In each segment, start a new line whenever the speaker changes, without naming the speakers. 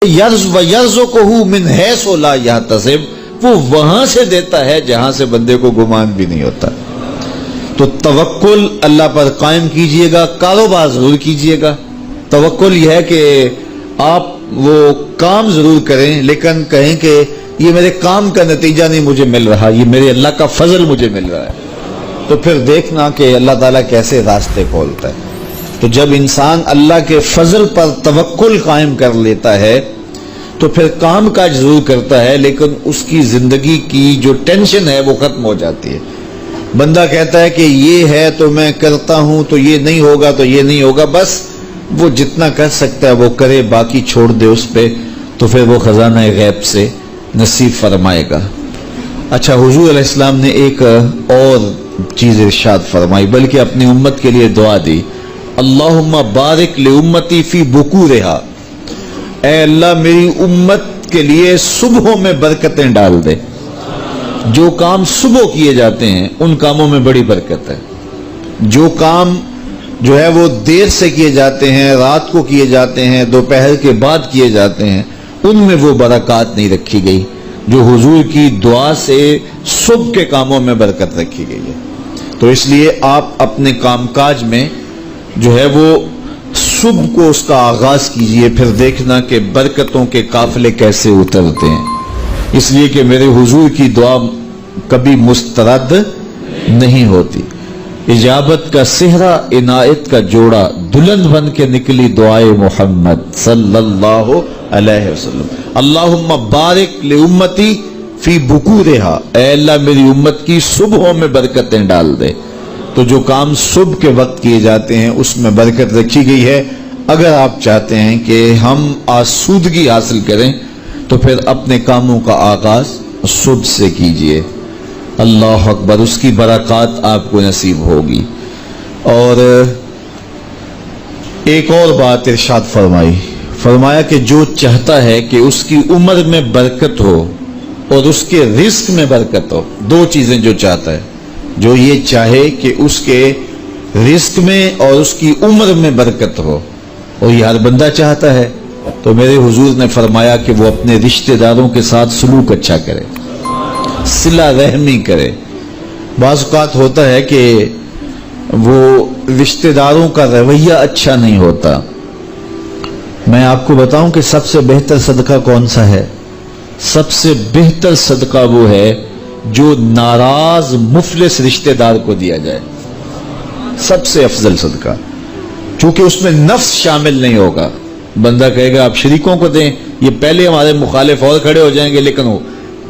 یرزقہ من حیث لا یحتسب، وہ وہاں سے دیتا ہے جہاں سے بندے کو گمان بھی نہیں ہوتا۔ تو توکل اللہ پر قائم کیجئے گا، کاروبار ضرور کیجئے گا۔ توکل یہ ہے کہ آپ وہ کام ضرور کریں لیکن کہیں کہ یہ میرے کام کا نتیجہ نہیں مجھے مل رہا، یہ میرے اللہ کا فضل مجھے مل رہا ہے، تو پھر دیکھنا کہ اللہ تعالیٰ کیسے راستے کھولتا ہے۔ تو جب انسان اللہ کے فضل پر توکل قائم کر لیتا ہے تو پھر کام کاج ضرور کرتا ہے لیکن اس کی زندگی کی جو ٹینشن ہے وہ ختم ہو جاتی ہے۔ بندہ کہتا ہے کہ یہ ہے تو میں کرتا ہوں، تو یہ نہیں ہوگا تو یہ نہیں ہوگا، بس وہ جتنا کر سکتا ہے وہ کرے، باقی چھوڑ دے اس پہ، تو پھر وہ خزانہ غیب سے نصیب فرمائے گا۔ اچھا، حضور علیہ السلام نے ایک اور چیز ارشاد فرمائی، بلکہ اپنی امت کے لیے دعا دی، اللہم بارک لامتی فی بکورہا، اے اللہ میری امت کے لیے صبحوں میں برکتیں ڈال دے۔ جو کام صبح کیے جاتے ہیں ان کاموں میں بڑی برکت ہے، جو کام جو ہے وہ دیر سے کیے جاتے ہیں، رات کو کیے جاتے ہیں، دوپہر کے بعد کیے جاتے ہیں، ان میں وہ برکات نہیں رکھی گئی جو حضور کی دعا سے صبح کے کاموں میں برکت رکھی گئی ہے۔ تو اس لیے آپ اپنے کام کاج میں جو ہے وہ صبح کو اس کا آغاز کیجئے، پھر دیکھنا کہ برکتوں کے قافلے کیسے اترتے ہیں، اس لیے کہ میرے حضور کی دعا کبھی مسترد نہیں ہوتی۔ اجابت کا صحرا، عنایت کا جوڑا، دلہن بن کے نکلی دعائے محمد صلی اللہ علیہ وسلم۔ اللہم بارک لامتی فی بکورہا، اے اللہ میری امت کی صبحوں میں برکتیں ڈال دے۔ تو جو کام صبح کے وقت کیے جاتے ہیں اس میں برکت رکھی گئی ہے۔ اگر آپ چاہتے ہیں کہ ہم آسودگی حاصل کریں تو پھر اپنے کاموں کا آغاز صبح سے کیجئے۔ اللہ اکبر، اس کی برکات آپ کو نصیب ہوگی۔ اور ایک اور بات ارشاد فرمایا کہ جو چاہتا ہے کہ اس کی عمر میں برکت ہو اور اس کے رزق میں برکت ہو، دو چیزیں جو چاہتا ہے، جو یہ چاہے کہ اس کے رزق میں اور اس کی عمر میں برکت ہو، اور یہ ہر بندہ چاہتا ہے، تو میرے حضور نے فرمایا کہ وہ اپنے رشتہ داروں کے ساتھ سلوک اچھا کرے، صلہ رحمی کرے۔ بعض اوقات ہوتا ہے کہ وہ رشتہ داروں کا رویہ اچھا نہیں ہوتا۔ میں آپ کو بتاؤں کہ سب سے بہتر صدقہ کون سا ہے؟ سب سے بہتر صدقہ وہ ہے جو ناراض مفلس رشتہ دار کو دیا جائے، سب سے افضل صدقہ، چونکہ اس میں نفس شامل نہیں ہوگا۔ بندہ کہے گا آپ شریکوں کو دیں، یہ پہلے ہمارے مخالف اور کھڑے ہو جائیں گے، لیکن وہ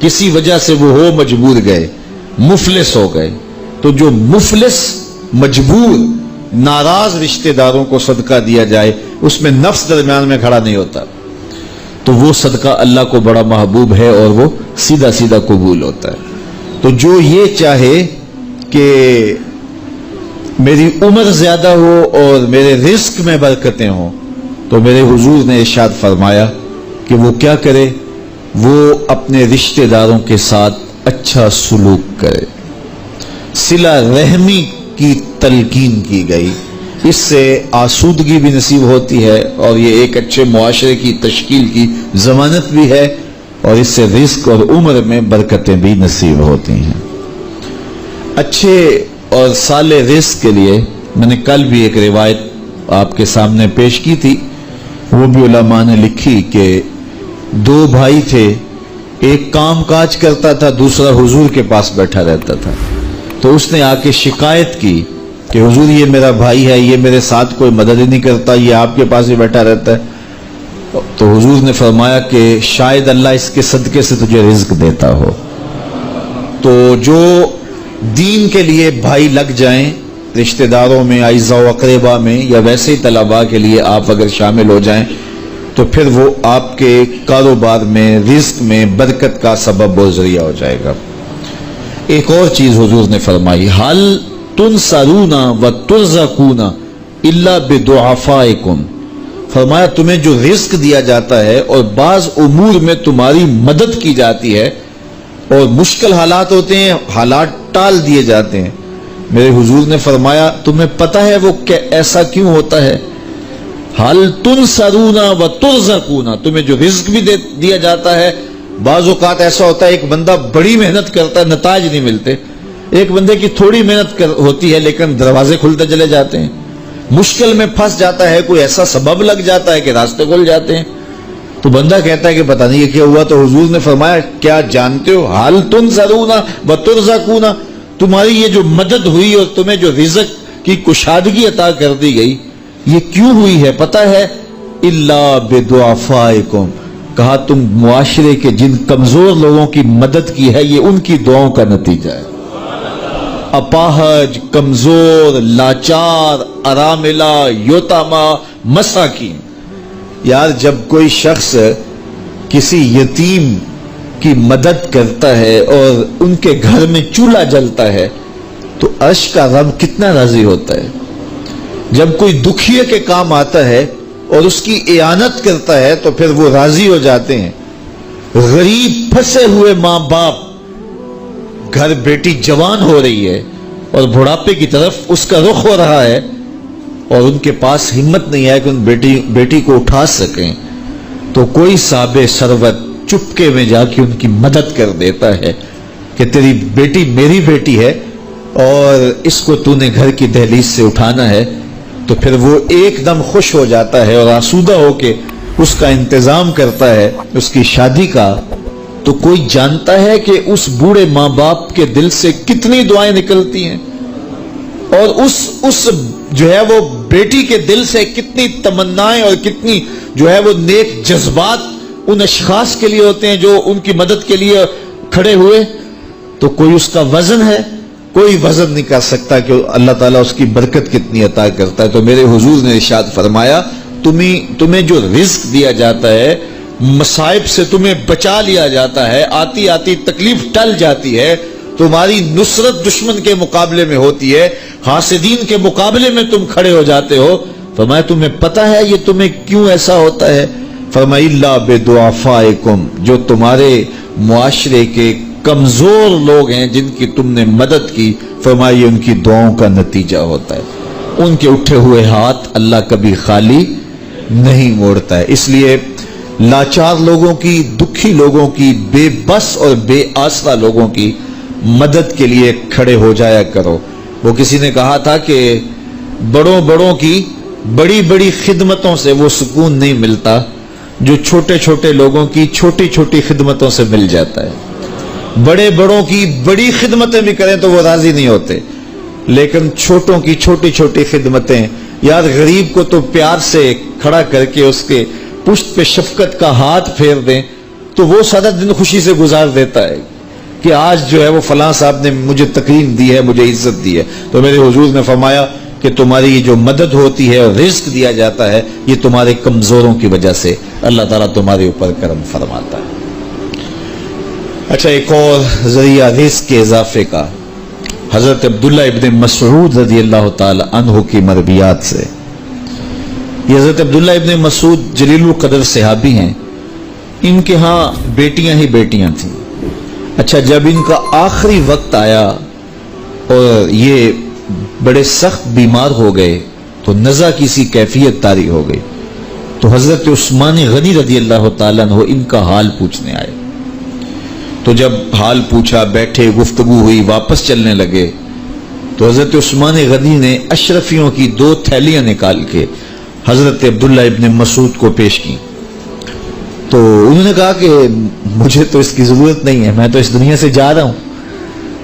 کسی وجہ سے وہ ہو مجبور گئے، مفلس ہو گئے، تو جو مفلس مجبور ناراض رشتہ داروں کو صدقہ دیا جائے، اس میں نفس درمیان میں کھڑا نہیں ہوتا، تو وہ صدقہ اللہ کو بڑا محبوب ہے اور وہ سیدھا سیدھا قبول ہوتا ہے۔ تو جو یہ چاہے کہ میری عمر زیادہ ہو اور میرے رزق میں برکتیں ہوں، تو میرے حضور نے ارشاد فرمایا کہ وہ کیا کرے، وہ اپنے رشتہ داروں کے ساتھ اچھا سلوک کرے۔ صلہ رحمی کی تلقین کی گئی، اس سے آسودگی بھی نصیب ہوتی ہے اور یہ ایک اچھے معاشرے کی تشکیل کی ضمانت بھی ہے، اور اس سے رزق اور عمر میں برکتیں بھی نصیب ہوتی ہیں۔ اچھے اور صالح رزق کے لیے میں نے کل بھی ایک روایت آپ کے سامنے پیش کی تھی، وہ بھی علماء نے لکھی کہ دو بھائی تھے، ایک کام کاج کرتا تھا، دوسرا حضور کے پاس بیٹھا رہتا تھا۔ تو اس نے آ کے شکایت کی کہ حضور یہ میرا بھائی ہے، یہ میرے ساتھ کوئی مدد ہی نہیں کرتا، یہ آپ کے پاس ہی بیٹھا رہتا ہے۔ تو حضور نے فرمایا کہ شاید اللہ اس کے صدقے سے تجھے رزق دیتا ہو۔ تو جو دین کے لیے بھائی لگ جائیں، رشتہ داروں میں، اعزاء و اقربا میں، یا ویسے ہی طلباء کے لیے آپ اگر شامل ہو جائیں تو پھر وہ آپ کے کاروبار میں، رزق میں برکت کا سبب و ذریعہ ہو جائے گا۔ ایک اور چیز حضور نے فرمائی، حل تنصرون و ترزقون الا بضعفائکم، فرمایا تمہیں جو رزق دیا جاتا ہے اور بعض امور میں تمہاری مدد کی جاتی ہے اور مشکل حالات ہوتے ہیں، حالات ٹال دیے جاتے ہیں، میرے حضور نے فرمایا تمہیں پتہ ہے وہ ایسا کیوں ہوتا ہے؟ حل تنصرونا و ترزقونا، تمہیں جو رزق بھی دیا جاتا ہے. بعض اوقات ایسا ہوتا ہے ایک بندہ بڑی محنت کرتا ہے نتائج نہیں ملتے، ایک بندے کی تھوڑی محنت ہوتی ہے لیکن دروازے کھلتے چلے جاتے ہیں، مشکل میں پھنس جاتا ہے، کوئی ایسا سبب لگ جاتا ہے کہ راستے کھل جاتے ہیں. تو بندہ کہتا ہے کہ پتہ نہیں یہ کیا ہوا. تو حضور نے فرمایا کیا جانتے ہو حل تنصرونا و ترزقونا، تمہاری یہ جو مدد ہوئی اور تمہیں جو رزق کی کشادگی عطا کر دی گئی یہ کیوں ہوئی ہے پتہ ہے؟ الا بدعفائکم، کہا تم معاشرے کے جن کمزور لوگوں کی مدد کی ہے یہ ان کی دعاؤں کا نتیجہ ہے. اپاہج، کمزور، لاچار، اراملہ، یتامہ، مساکین. یار جب کوئی شخص کسی یتیم کی مدد کرتا ہے اور ان کے گھر میں چولہا جلتا ہے تو عرش کا رب کتنا راضی ہوتا ہے. جب کوئی دکھیے کے کام آتا ہے اور اس کی اعانت کرتا ہے تو پھر وہ راضی ہو جاتے ہیں. غریب پھنسے ہوئے ماں باپ، گھر بیٹی جوان ہو رہی ہے اور بڑھاپے کی طرف اس کا رخ ہو رہا ہے اور ان کے پاس ہمت نہیں ہے کہ ان بیٹی کو اٹھا سکیں، تو کوئی صاحب ثروت چپکے میں جا کے ان کی مدد کر دیتا ہے کہ تیری بیٹی میری بیٹی ہے اور اس کو تو نے گھر کی دہلیز سے اٹھانا ہے. تو پھر وہ ایک دم خوش ہو جاتا ہے اور آسودہ ہو کے اس کا انتظام کرتا ہے اس کی شادی کا. تو کوئی جانتا ہے کہ اس بوڑھے ماں باپ کے دل سے کتنی دعائیں نکلتی ہیں اور اس جو ہے وہ بیٹی کے دل سے کتنی تمنائیں اور کتنی جو ہے وہ نیک جذبات ان اشخاص کے لیے ہوتے ہیں جو ان کی مدد کے لیے کھڑے ہوئے. تو کوئی اس کا وزن ہے؟ کوئی وزن نہیں کر سکتا کہ اللہ تعالیٰ اس کی برکت کتنی عطا کرتا ہے. تو میرے حضور نے ارشاد فرمایا تمہیں جو رزق دیا جاتا ہے، مصائب سے تمہیں بچا لیا جاتا ہے، آتی آتی تکلیف ٹل جاتی ہے، تمہاری نصرت دشمن کے مقابلے میں ہوتی ہے، حاسدین کے مقابلے میں تم کھڑے ہو جاتے ہو. فرمایا تمہیں پتہ ہے یہ تمہیں کیوں ایسا ہوتا ہے؟ فرمایا الا بدعفائکم، جو تمہارے معاشرے کے کمزور لوگ ہیں جن کی تم نے مدد کی، فرمایا یہ ان کی دعاؤں کا نتیجہ ہوتا ہے. ان کے اٹھے ہوئے ہاتھ اللہ کبھی خالی نہیں موڑتا ہے. اس لیے لاچار لوگوں کی، دکھی لوگوں کی، بے بس اور بے آسرا لوگوں کی مدد کے لیے کھڑے ہو جایا کرو. وہ کسی نے کہا تھا کہ بڑوں کی بڑی بڑی خدمتوں سے وہ سکون نہیں ملتا جو چھوٹے چھوٹے لوگوں کی چھوٹی چھوٹی خدمتوں سے مل جاتا ہے. بڑوں کی بڑی خدمتیں بھی کریں تو وہ راضی نہیں ہوتے، لیکن چھوٹوں کی چھوٹی چھوٹی خدمتیں، یار غریب کو تو پیار سے کھڑا کر کے اس کے پشت پہ شفقت کا ہاتھ پھیر دیں تو وہ سارا دن خوشی سے گزار دیتا ہے کہ آج جو ہے وہ فلاں صاحب نے مجھے تکریم دی ہے، مجھے عزت دی ہے. تو میرے حضور نے فرمایا کہ تمہاری جو مدد ہوتی ہے اور رزق دیا جاتا ہے یہ تمہارے کمزوروں کی وجہ سے اللہ تعالیٰ تمہارے اوپر کرم فرماتا ہے. اچھا، ایک اور ذریعہ رزق کے اضافے کا حضرت عبداللہ ابن مسعود رضی اللہ تعالی عنہ کی مرویات سے. یہ حضرت عبداللہ ابن مسعود جلیل القدر صحابی ہیں. ان کے ہاں بیٹیاں ہی بیٹیاں تھیں. اچھا، جب ان کا آخری وقت آیا اور یہ بڑے سخت بیمار ہو گئے تو نزع کی سی کیفیت طاری ہو گئی، تو حضرت عثمان غنی رضی اللہ تعالیٰ عنہ ان کا حال پوچھنے آئے. تو جب حال پوچھا، بیٹھے، گفتگو ہوئی، واپس چلنے لگے تو حضرت عثمان غنی نے اشرفیوں کی 2 تھیلیاں نکال کے حضرت عبداللہ ابن مسعود کو پیش کی. تو انہوں نے کہا کہ مجھے تو اس کی ضرورت نہیں ہے، میں تو اس دنیا سے جا رہا ہوں،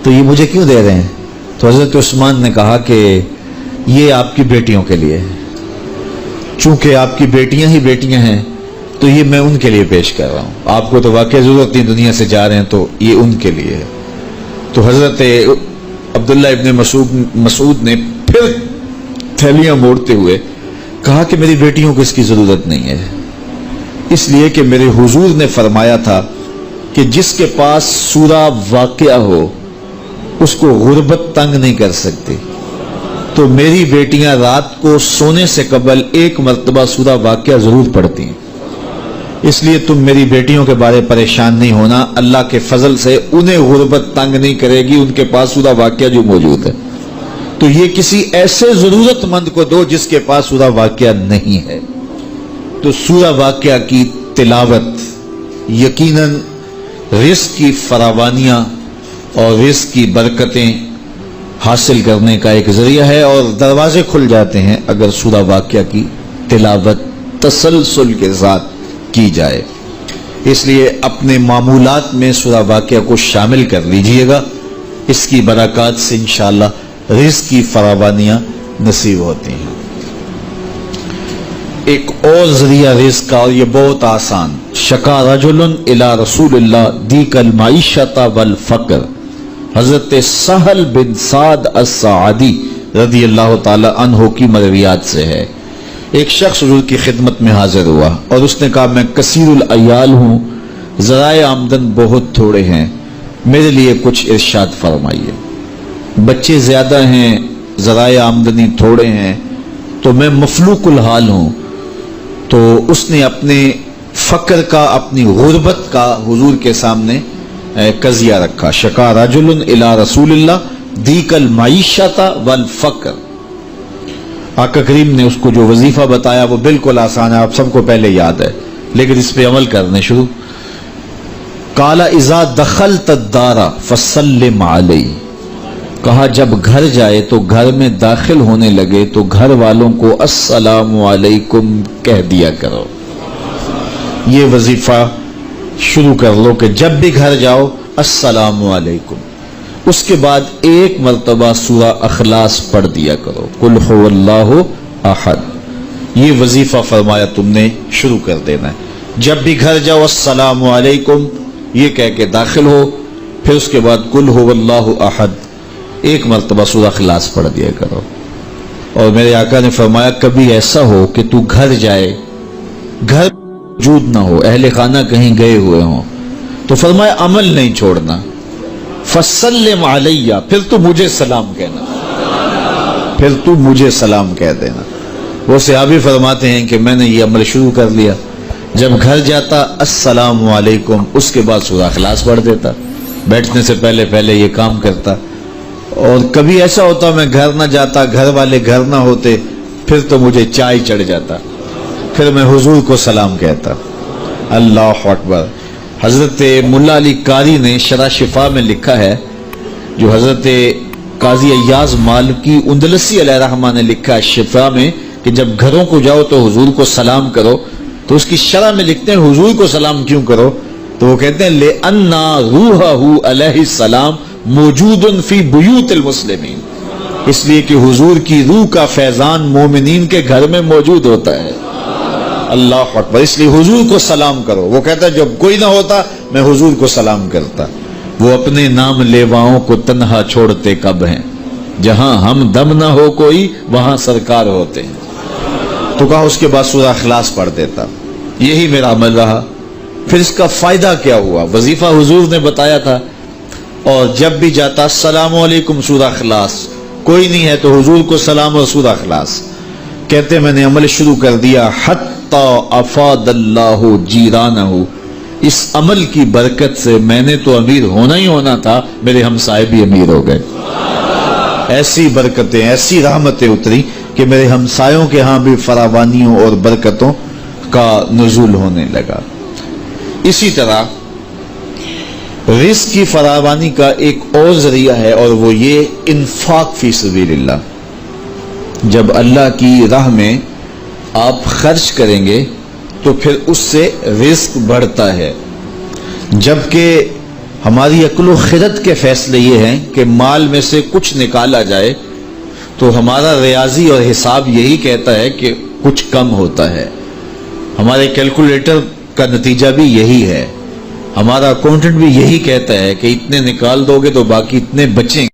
تو یہ مجھے کیوں دے رہے ہیں؟ تو حضرت عثمان نے کہا کہ یہ آپ کی بیٹیوں کے لیے ہے، چونکہ آپ کی بیٹیاں ہی بیٹیاں ہیں تو یہ میں ان کے لیے پیش کر رہا ہوں. آپ کو تو واقعی ضرورت نہیں، دنیا سے جا رہے ہیں، تو یہ ان کے لیے ہے. تو حضرت عبداللہ ابن مسعود نے پھر تھیلیاں موڑتے ہوئے کہا کہ میری بیٹیوں کو اس کی ضرورت نہیں ہے، اس لیے کہ میرے حضور نے فرمایا تھا کہ جس کے پاس سورہ واقعہ ہو اس کو غربت تنگ نہیں کر سکتی. تو میری بیٹیاں رات کو سونے سے قبل 1 مرتبہ سورہ واقعہ ضرور پڑھتی ہیں، اس لیے تم میری بیٹیوں کے بارے پریشان نہیں ہونا، اللہ کے فضل سے انہیں غربت تنگ نہیں کرے گی، ان کے پاس سورہ واقعہ جو موجود ہے. تو یہ کسی ایسے ضرورت مند کو دو جس کے پاس سورہ واقعہ نہیں ہے. تو سورہ واقعہ کی تلاوت یقیناً رزق کی فراوانیاں اور رزق کی برکتیں حاصل کرنے کا ایک ذریعہ ہے، اور دروازے کھل جاتے ہیں اگر سورہ واقعہ کی تلاوت تسلسل کے ساتھ کی جائے۔ اس لیے اپنے معمولات میں سورہ واقعہ کو شامل کر لیجئے گا، اس کی برکات سے انشاءاللہ رزق کی فراوانیاں نصیب ہوتی ہیں۔ ایک اور ذریعہ رزق کا، اور یہ بہت آسان، شکا رجل الی رسول اللہ دیک المعیشۃ والفقر، حضرت سہل بن سعد الساعدی رضی اللہ تعالی عنہ کی مرویات سے ہے۔ ایک شخص حضور کی خدمت میں حاضر ہوا اور اس نے کہا میں کثیر العیال ہوں، ذرائع آمدن بہت تھوڑے ہیں، میرے لیے کچھ ارشاد فرمائیے۔ بچے زیادہ ہیں، ذرائع آمدنی تھوڑے ہیں، تو میں مفلوق الحال ہوں۔ تو اس نے اپنے فقر کا، اپنی غربت کا حضور کے سامنے قضیہ رکھا۔ شکا رجل الی رسول اللہ دیک المعیشۃ والفقر۔ آقا کریم نے اس کو جو وظیفہ بتایا وہ بالکل آسان ہے، آپ سب کو پہلے یاد ہے، لیکن اس پہ عمل کرنے شروع۔ قال اذا دخلت الدار فسلم علی، کہا جب گھر جائے تو گھر میں داخل ہونے لگے تو گھر والوں کو السلام علیکم کہہ دیا کرو۔ یہ وظیفہ شروع کر لو کہ جب بھی گھر جاؤ السلام علیکم۔ اس کے بعد ایک مرتبہ سورہ اخلاص پڑھ دیا کرو، قل هو اللہ احد۔ یہ وظیفہ فرمایا تم نے شروع کر دینا ہے، جب بھی گھر جاؤ السلام علیکم یہ کہہ کے داخل ہو، پھر اس کے بعد قل هو اللہ احد ایک مرتبہ سورہ اخلاص پڑھ دیا کرو۔ اور میرے آقا نے فرمایا کبھی ایسا ہو کہ تو گھر جائے، گھر موجود نہ ہو، اہل خانہ کہیں گئے ہوئے ہوں، تو فرمایا عمل نہیں چھوڑنا، فسلم علیہ، پھر تو مجھے سلام کہنا، پھر تو مجھے سلام کہہ دینا۔ وہ صحابی فرماتے ہیں کہ میں نے یہ عمل شروع کر لیا، جب گھر جاتا السلام علیکم، اس کے بعد سورہ اخلاص پڑھ دیتا، بیٹھنے سے پہلے پہلے یہ کام کرتا۔ اور کبھی ایسا ہوتا میں گھر نہ جاتا، گھر والے گھر نہ ہوتے، پھر تو مجھے چائے چڑھ جاتا، پھر میں حضور کو سلام کہتا۔ اللہ اکبر۔ حضرت ملا علی قاری نے شرح شفا میں لکھا ہے، جو حضرت قاضی ایاز مالکی اندلسی علیہ رحمہ نے لکھا ہے شفا میں، کہ جب گھروں کو جاؤ تو حضور کو سلام کرو، تو اس کی شرح میں لکھتے ہیں حضور کو سلام کیوں کرو، تو وہ کہتے ہیں لِأَنَّ رُوحَهُ علیہ السلام موجود فی بیوت المسلمین، اس لیے کہ حضور کی روح کا فیضان مومنین کے گھر میں موجود ہوتا ہے۔ اللہ اکبر۔ اس لیے حضور کو سلام کرو۔ وہ کہتا ہے جب کوئی نہ ہوتا میں حضور کو سلام کرتا۔ وہ اپنے نام لیواؤں کو تنہا چھوڑتے کب ہیں، جہاں ہم دم نہ ہو کوئی وہاں سرکار ہوتے ہیں۔ تو کہا اس کے بعد سورہ اخلاص پڑھ دیتا۔ یہی میرا عمل رہا۔ پھر اس کا فائدہ کیا ہوا؟ وظیفہ حضور نے بتایا تھا، اور جب بھی جاتا السلام علیکم سورہ اخلاص، کوئی نہیں ہے تو حضور کو سلام اور سورہ اخلاص کہتے میں نے عمل شروع کر دیا، حتی افاد اللہ جیرانہ، اس عمل کی برکت سے میں نے تو امیر ہونا ہی ہونا تھا، میرے ہمسائے بھی امیر ہو گئے۔ ایسی برکتیں، ایسی رحمتیں اتری کہ میرے ہمسایوں کے ہاں بھی فراوانیوں اور برکتوں کا نزول ہونے لگا۔ اسی طرح رزق کی فراوانی کا ایک اور ذریعہ ہے، اور وہ یہ انفاق فی سبیل اللہ۔ جب اللہ کی راہ میں آپ خرچ کریں گے تو پھر اس سے رزق بڑھتا ہے، جبکہ ہماری عقل و خرد کے فیصلے یہ ہیں کہ مال میں سے کچھ نکالا جائے، تو ہمارا ریاضی اور حساب یہی کہتا ہے کہ کچھ کم ہوتا ہے، ہمارے کیلکولیٹر کا نتیجہ بھی یہی ہے، ہمارا اکاؤنٹنٹ بھی یہی کہتا ہے کہ اتنے نکال دو گے تو باقی اتنے بچیں